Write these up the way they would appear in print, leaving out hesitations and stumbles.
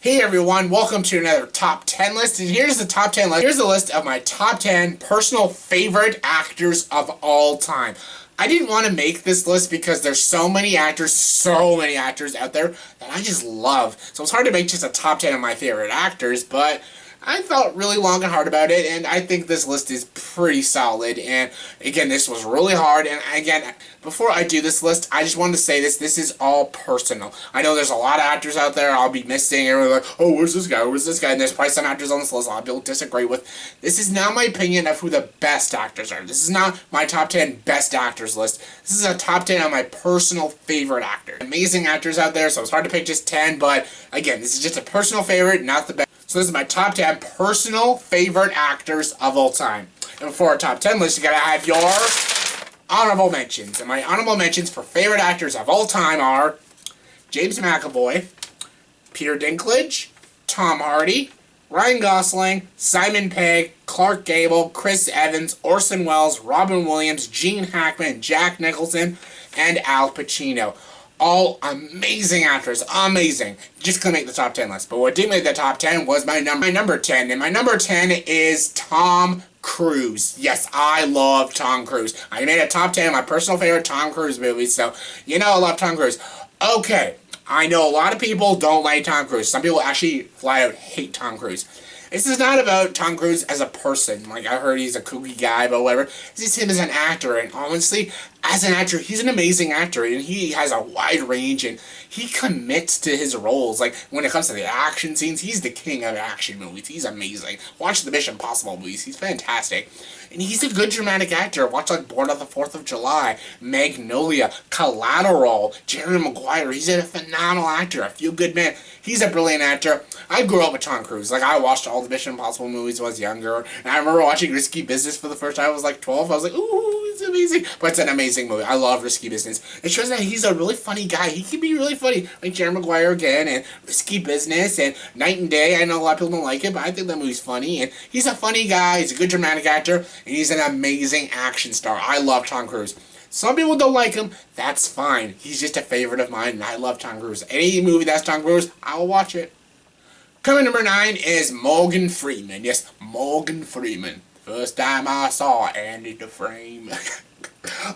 Hey everyone, welcome to another top 10 list, and here's the top 10 list. Here's a list of my top 10 personal favorite actors of all time. I didn't want to make this list because there's so many actors out there that I just love. So it's hard to make just a top 10 of my favorite actors, but I felt really long and hard about it, and I think this list is pretty solid. And again, this was really hard, and again, before I do this list, I just wanted to say this is all personal. I know there's a lot of actors out there I'll be missing, and we're like, oh, where's this guy, and there's probably some actors on this list a lot of people disagree with. This is not my opinion of who the best actors are. This is not my top 10 best actors list. This is a top 10 of my personal favorite actors. Amazing actors out there, so it's hard to pick just 10, but again, this is just a personal favorite, not the best. So this is my top 10 personal favorite actors of all time. And before our top 10 list, you gotta have your honorable mentions. And my honorable mentions for favorite actors of all time are James McAvoy, Peter Dinklage, Tom Hardy, Ryan Gosling, Simon Pegg, Clark Gable, Chris Evans, Orson Welles, Robin Williams, Gene Hackman, Jack Nicholson, and Al Pacino. All amazing actors, amazing. Just couldn't make the top 10 list. But what did make the top 10 was my number 10. And my number 10 is Tom Cruise. Yes, I love Tom Cruise. I made a top 10 of my personal favorite Tom Cruise movies, so you know I love Tom Cruise. Okay, I know a lot of people don't like Tom Cruise. Some people actually flat out hate Tom Cruise. This is not about Tom Cruise as a person. Like, I heard he's a kooky guy, but whatever. This is him as an actor, and honestly, as an actor, he's an amazing actor, and he has a wide range, and he commits to his roles. Like, when it comes to the action scenes, he's the king of action movies. He's amazing. Watch the Mission Impossible movies. He's fantastic. And he's a good dramatic actor. Watch, like, Born on the 4th of July, Magnolia, Collateral, Jerry Maguire. He's a phenomenal actor, a feel-good man. He's a brilliant actor. I grew up with Tom Cruise. Like, I watched all the Mission Impossible movies when I was younger. And I remember watching Risky Business for the first time. I was like 12. I was like, ooh, it's amazing. But it's an amazing movie. I love Risky Business. It shows that he's a really funny guy. He can be really funny. Like Jerry Maguire again, and Risky Business, and Night and Day. I know a lot of people don't like it, but I think that movie's funny. And he's a funny guy. He's a good dramatic actor. And he's an amazing action star. I love Tom Cruise. Some people don't like him. That's fine. He's just a favorite of mine, and I love Tom Cruise. Any movie that's Tom Cruise, I'll watch it. Coming number 9 is Morgan Freeman. Yes, Morgan Freeman. First time I saw Andy Dufresne.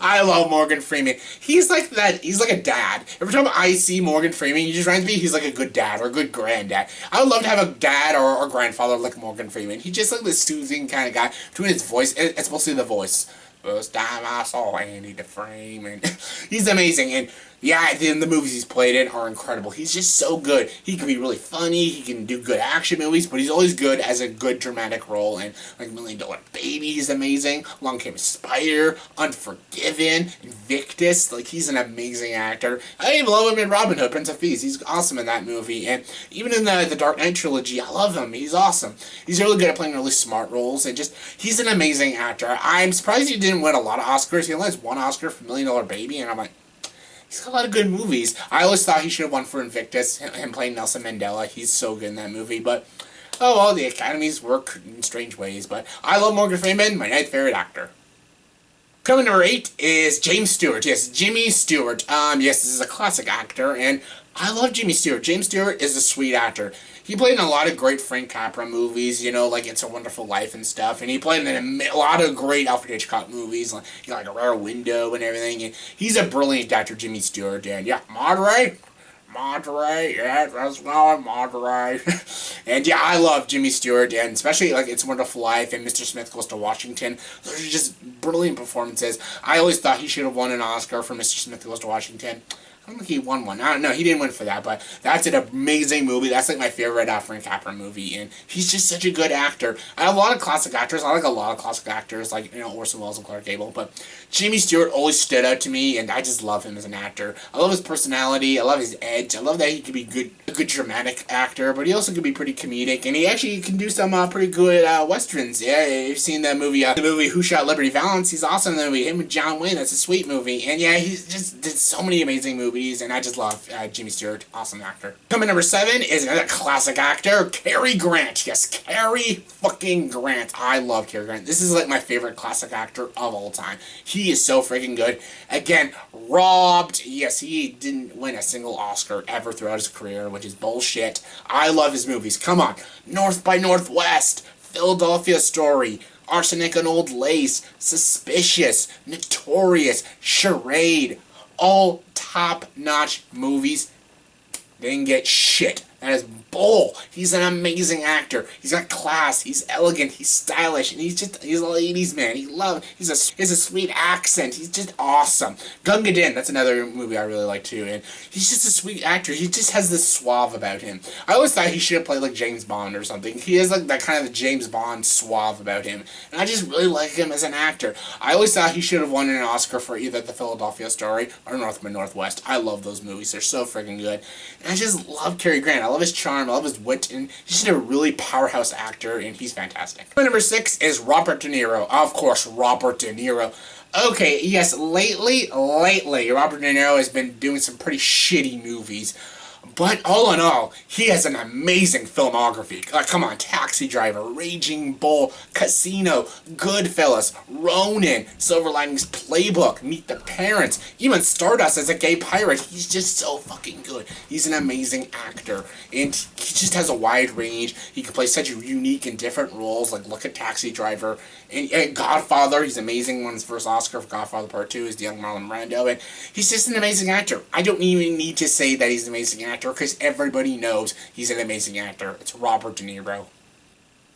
I love Morgan Freeman. He's like that. He's like a dad. Every time I see Morgan Freeman, he just reminds me he's like a good dad or a good granddad. I would love to have a dad or grandfather like Morgan Freeman. He's just like this soothing kind of guy. Between his voice, it's mostly the voice. First time I saw Andy Dufresne, and he's amazing. And yeah, the movies he's played in are incredible. He's just so good. He can be really funny. He can do good action movies, but he's always good as a good dramatic role. And like $1 Million Baby, he's amazing. Along Came a Spider, Unforgiven, Invictus. Like, he's an amazing actor. I even love him in Robin Hood, Prince of Thieves. He's awesome in that movie. And even in the Dark Knight trilogy, I love him. He's awesome. He's really good at playing really smart roles, and just he's an amazing actor. I'm surprised he didn't win a lot of Oscars. He only has one Oscar for $1 Million Baby, and I'm like, he's got a lot of good movies. I always thought he should have won for Invictus, him playing Nelson Mandela. He's so good in that movie, but oh well, the academies work in strange ways. But I love Morgan Freeman, my 9th favorite actor. Coming number 8 is James Stewart. Yes, Jimmy Stewart. Yes, this is a classic actor, and I love Jimmy Stewart. James Stewart is a sweet actor. He played in a lot of great Frank Capra movies, you know, like It's a Wonderful Life and stuff. And he played in a lot of great Alfred Hitchcock movies, like A Rare Window and everything. And he's a brilliant actor, Jimmy Stewart. And yeah, Monterey, yeah, that's going Monterey. And yeah, I love Jimmy Stewart, and especially like It's a Wonderful Life and Mr. Smith Goes to Washington. Those are just brilliant performances. I always thought he should have won an Oscar for Mr. Smith Goes to Washington. I don't think he won one. I don't know. He didn't win for that, but that's an amazing movie. That's like my favorite Frank Capra movie, and he's just such a good actor. I have a lot of classic actors. I like a lot of classic actors, like, you know, Orson Welles and Clark Gable, but Jimmy Stewart always stood out to me, and I just love him as an actor. I love his personality. I love his edge. I love that he can be a good dramatic actor, but he also can be pretty comedic, and he actually can do some pretty good westerns. Yeah, you've seen the movie Who Shot Liberty Valance. He's awesome in the movie. Him with John Wayne. That's a sweet movie, and yeah, he's just did so many amazing movies. movies, and I just love Jimmy Stewart. Awesome actor. Coming number 7 is another classic actor, Cary Grant. Yes, Cary fucking Grant. I love Cary Grant. This is like my favorite classic actor of all time. He is so freaking good. Again, robbed. Yes, he didn't win a single Oscar ever throughout his career, which is bullshit. I love his movies. Come on. North by Northwest, Philadelphia Story, Arsenic and Old Lace, Suspicious, Notorious, Charade. All top-notch movies. Didn't get shit. That is bull. He's an amazing actor. He's got class. He's elegant. He's stylish, and he's a ladies' man. He has a sweet accent. He's just awesome. Gunga Din, that's another movie I really like too, and he's just a sweet actor. He just has this suave about him. I always thought he should have played like James Bond or something. He has like that kind of the James Bond suave about him, and I just really like him as an actor. I always thought he should have won an Oscar for either The Philadelphia Story or North by Northwest. I love those movies. They're so freaking good, and I just love Cary Grant. I love his charm. I love his wit, and he's just a really powerhouse actor, and he's fantastic. Number 6 is Robert De Niro. Of course, Robert De Niro. Okay, yes, lately, Robert De Niro has been doing some pretty shitty movies. But all in all, he has an amazing filmography. Come on, Taxi Driver, Raging Bull, Casino, Goodfellas, Ronin, Silver Linings Playbook, Meet the Parents, even Stardust as a gay pirate. He's just so fucking good. He's an amazing actor, and he just has a wide range. He can play such unique and different roles, like look at Taxi Driver, and Godfather. He's amazing. Won his first Oscar for Godfather Part 2 as the young Marlon Brando, and he's just an amazing actor. I don't even need to say that he's an amazing actor, because everybody knows he's an amazing actor. It's Robert De Niro.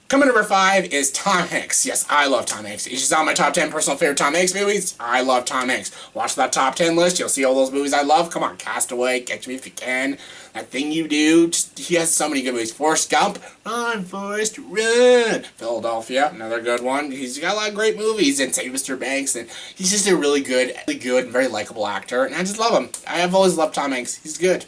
Coming number 5 is Tom Hanks. Yes, I love Tom Hanks. He's just on my top 10 personal favorite Tom Hanks movies. I love Tom Hanks. Watch that top 10 list. You'll see all those movies I love. Come on, Castaway, Catch Me If You Can, That Thing You Do. He has so many good movies. Forrest Gump, Run, Forrest, Run. Philadelphia, another good one. He's got a lot of great movies. And Save Mr. Banks. And he's just a really good, and very likable actor. And I just love him. I have always loved Tom Hanks. He's good.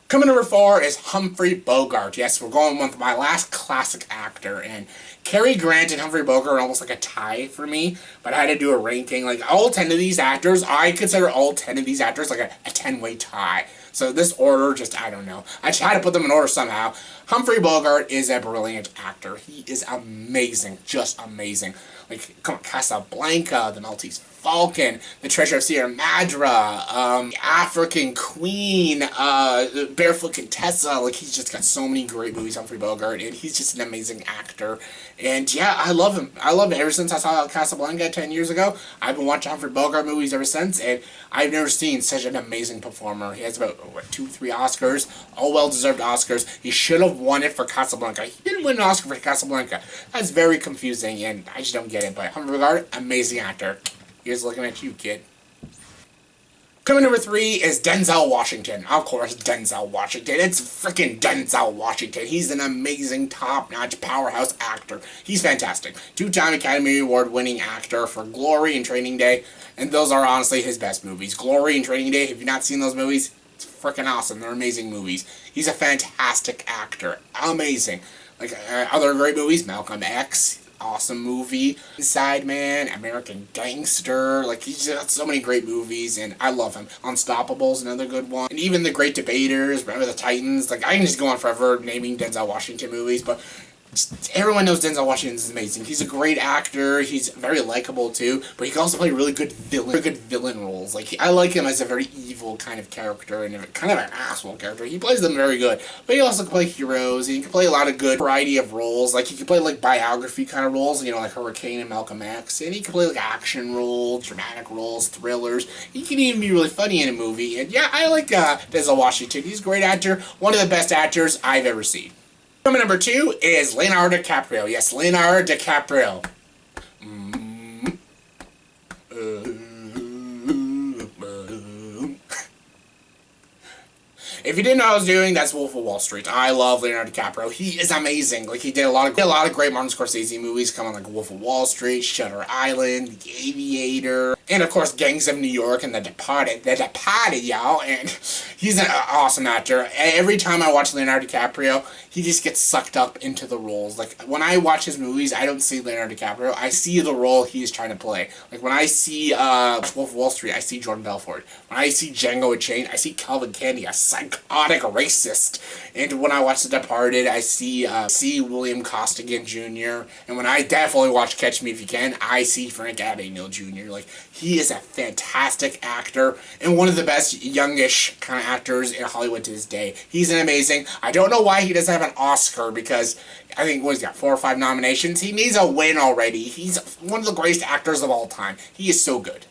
Coming number 4 is Humphrey Bogart. Yes, we're going with my last classic actor, and Cary Grant and Humphrey Bogart are almost like a tie for me, but I had to do a ranking. Like, all 10 of these actors, I consider all 10 of these actors like a 10-way tie. So this order, I don't know. I just had to put them in order somehow. Humphrey Bogart is a brilliant actor. He is amazing, just amazing. Like, come on, Casablanca, The Maltese Falcon, The Treasure of Sierra Madre, African Queen, Barefoot Contessa. Like, he's just got so many great movies, Humphrey Bogart, and he's just an amazing actor. And yeah, I love him. I love him. Ever since I saw Casablanca 10 years ago, I've been watching Humphrey Bogart movies ever since, and I've never seen such an amazing performer. He has about, 2-3 Oscars, all well-deserved Oscars. He should have won it for Casablanca. He didn't win an Oscar for Casablanca. That's very confusing, and I just don't get it. But Humphrey Bogart, amazing actor. Here's looking at you, kid. Coming number 3 is Denzel Washington. Of course, Denzel Washington. It's freaking Denzel Washington. He's an amazing, top-notch, powerhouse actor. He's fantastic. 2-time Academy Award-winning actor for Glory and Training Day, and those are honestly his best movies. Glory and Training Day, if you've not seen those movies, it's freaking awesome. They're amazing movies. He's a fantastic actor. Amazing. Like, other great movies, Malcolm X, awesome movie, Inside Man, American Gangster. Like, he's got so many great movies, and I love him. Unstoppable's another good one. And even The Great Debaters, Remember the Titans. Like, I can just go on forever naming Denzel Washington movies, but everyone knows Denzel Washington is amazing. He's a great actor. He's very likable too, but he can also play really good villain roles. Like, I like him as a very evil kind of character and kind of an asshole character. He plays them very good, but he also can play heroes. He can play a lot of good variety of roles. Like, he can play like biography kind of roles, like Hurricane and Malcolm X, and he can play like action roles, dramatic roles, thrillers. He can even be really funny in a movie. And yeah, I like Denzel Washington. He's a great actor, one of the best actors I've ever seen. Coming number 2 is Leonardo DiCaprio. Yes, Leonardo DiCaprio. If you didn't know what I was doing, that's Wolf of Wall Street. I love Leonardo DiCaprio. He is amazing. Like, he did a lot of great Martin Scorsese movies, coming like Wolf of Wall Street, Shutter Island, The Aviator. And of course, Gangs of New York and The Departed, y'all. And he's an awesome actor. Every time I watch Leonardo DiCaprio, he just gets sucked up into the roles. Like, when I watch his movies, I don't see Leonardo DiCaprio. I see the role he's trying to play. Like, when I see Wolf of Wall Street, I see Jordan Belfort. When I see Django Unchained, I see Calvin Candy, a psychotic racist. And when I watch The Departed, I see William Costigan Jr. And when I definitely watch Catch Me If You Can, I see Frank Abagnale Jr. Like, he is a fantastic actor and one of the best youngish kind of actors in Hollywood to this day. He's an amazing. I don't know why he doesn't have an Oscar, because I think he's got 4 or 5 nominations. He needs a win already. He's one of the greatest actors of all time. He is so good.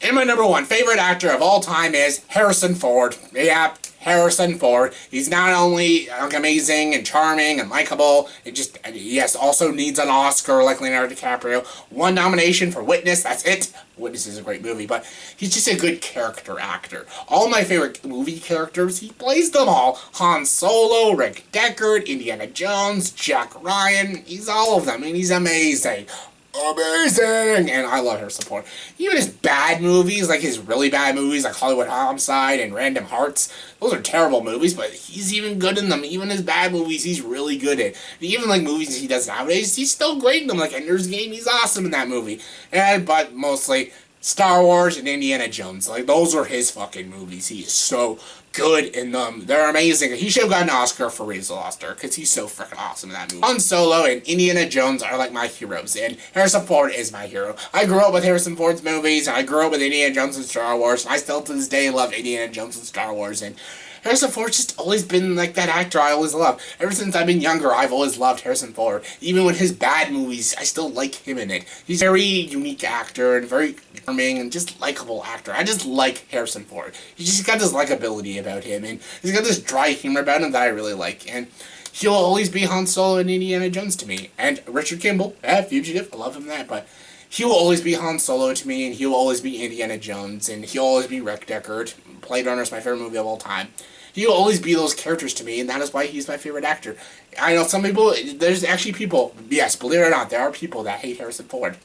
And my number 1 favorite actor of all time is Harrison Ford. Yeah, Harrison Ford. He's not only amazing and charming and likable, yes, also needs an Oscar like Leonardo DiCaprio. 1 nomination for Witness, that's it. Witness is a great movie, but he's just a good character actor. All my favorite movie characters, he plays them all. Han Solo, Rick Deckard, Indiana Jones, Jack Ryan, he's all of them, and he's amazing. Amazing! And I love Harrison Ford. Even his bad movies, like his really bad movies like Hollywood Homicide and Random Hearts, those are terrible movies, but he's even good in them. Even his bad movies, he's really good at. Even like movies he does nowadays, he's still great in them. Like Ender's Game, he's awesome in that movie. But mostly Star Wars and Indiana Jones. Like, those are his fucking movies. He is so good in them. They're amazing. He should have gotten an Oscar for Raise the Lost Ark, because he's so freaking awesome in that movie. Han Solo and Indiana Jones are like my heroes, and Harrison Ford is my hero. I grew up with Harrison Ford's movies, and I grew up with Indiana Jones and Star Wars, and I still to this day love Indiana Jones and Star Wars, and Harrison Ford's just always been like that actor I always loved. Ever since I've been younger, I've always loved Harrison Ford. Even with his bad movies, I still like him in it. He's a very unique actor and very charming and just likable actor. I just like Harrison Ford. He's just got this likability about him, and he's got this dry humor about him that I really like. And he'll always be Han Solo and Indiana Jones to me. And Richard Kimball, Fugitive, I love him in that, but he will always be Han Solo to me, and he will always be Indiana Jones, and he'll always be Rick Deckard. Blade Runner is my favorite movie of all time. He will always be those characters to me, and that is why he's my favorite actor. I know some people, there's actually people, yes, believe it or not, there are people that hate Harrison Ford.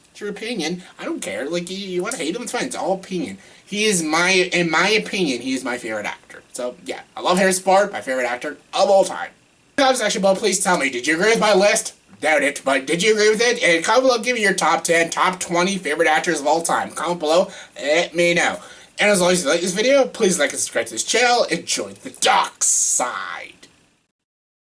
It's your opinion. I don't care. Like, you want to hate him, it's fine. It's all opinion. He is in my opinion, he is my favorite actor. So, yeah, I love Harrison Ford, my favorite actor of all time. Comment section below, please tell me, did you agree with my list? Doubt it, but did you agree with it? And comment below, give me your top 10, top 20 favorite actors of all time. Comment below, let me know. And as always, if you like this video, please like and subscribe to this channel. Enjoy the dark side.